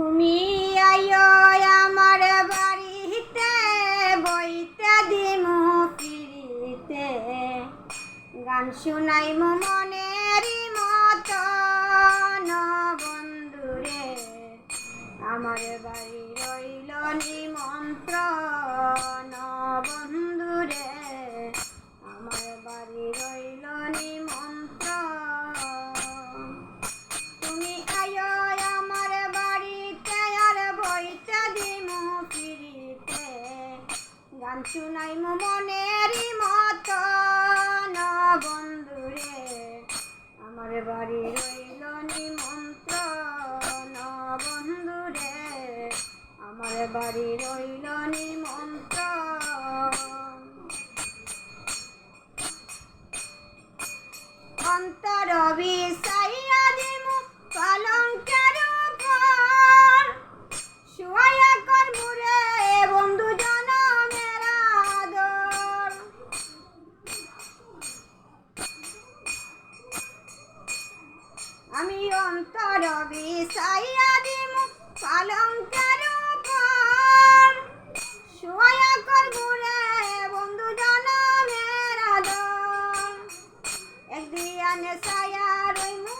তুমি আইও আমার বাড়িতে, বইতে দিমু ফিরিতে, গান শুনাইমু মনেরই মতন বন্ধুরে। আমার বাড়ি রইল নিমন্ত্রণ বন্ধুরে, আমার বাড়ি রইল নিমন্ত্রণ। তুমি আইও আমার বাড়িতে, আর বইতে দিমু ফিরিতে, গান শুনাইমু মনেরই মতন বন্ধুরে। আমার বাড়ি রইল নিমন্ত্রণ বন্ধুরে, আমার বাড়ি রইল নিমন্ত্রণ। অন্তর বিছাইয়া দিমু পালঙ্কের উপর, শুয়াইয়া করমু রে বন্ধু জনমের আদর। আমি অন্তর বিছাইয়া দিমু পালঙ্কের উপর, শুয়াইয়া করমু রে বন্ধু জনমের আদর। একদিয়ানে ছায়া রইমু,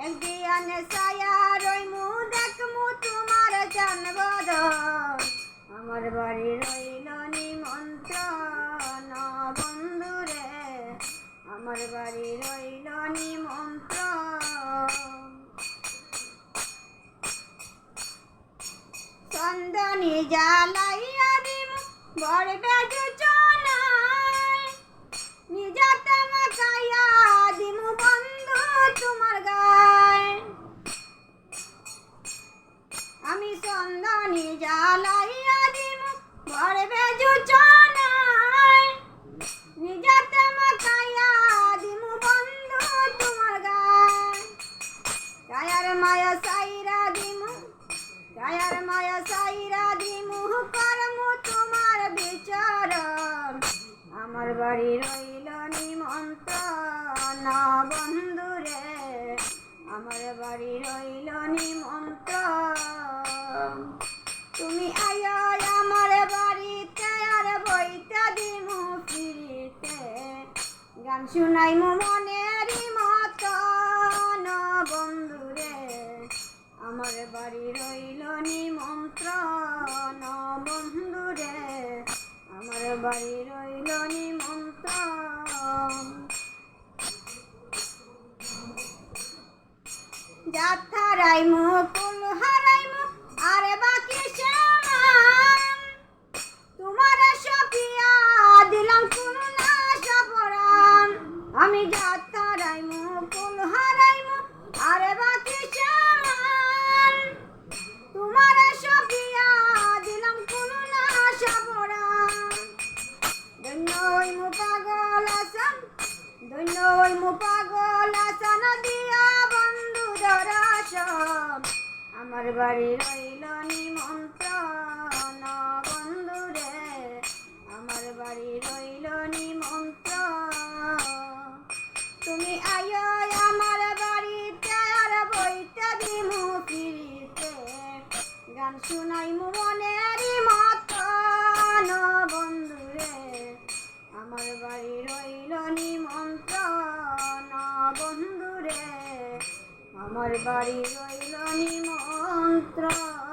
একদিয়ানে ছায়া রইমু, দেখমু তোমার চানবদন। আমার বাড়ি রইল নিমন্ত্রণ বন্ধুরে, আমার বাড়ি রইল নিমন্ত্রণ। চন্দনী জ্বালাইয়া দিমু বড় বেজু চনায়, নিজাতে মাখাইয়া দিমু বন্ধু তোমার গায়। আমি চন্দনী জ্বালাইয়া দিমু বড় বেজু চনায়, নিজাতে মাখাইয়া দিমু বন্ধু তোমার গায়। গায়ার মায়া সাইরা দিমু, গায়ার মায়া সাইরা দিমু, করমু তোমার বিচরণ। আমার বাড়ি রইল নিমন্ত্রণ বন্ধুরে, আমার বাড়ি রইল নিমন্ত্রণ। তুমি আইও আমার বাড়িতে, আর বইতে দিমু ফিরিতে, গান শুনাইমু মনেরই মতন বন্ধুরে। আমার বাড়ি রইল নিমন্ত্রণ বন্ধুরে, আমার বাড়ি রইল নিমন্ত্রণ। যাত্রাইমু কুল হারাইমু আর বাকি সমান, তোমার সপিয়া দিলাম কুল না সপরান। আমি যাত্রাইমু কুল হারাইমু আর বাকি সমান, তোমার সপিয়া দিলাম কুল না সপরান। ধন্য হইমু পাগল আসান, ধন্য হইমু পাগল আসান দিয়া বন্ধু দর্শন। আমার বাড়ি রইল নিমন্ত্রণ বন্ধুরে, আমার বাড়ি রইল নিমন্ত্রণ। তুমি আইও আমার বাড়িতে, আর বইতে দিমু ফিরিতে, গান শুনাইমু মনেরই মতন বন্ধুরে। আমার বাড়ি রইল নিমন্ত্রণ বন্ধুরে, আমার বাড়ি রইল নিমন্ত্রণ।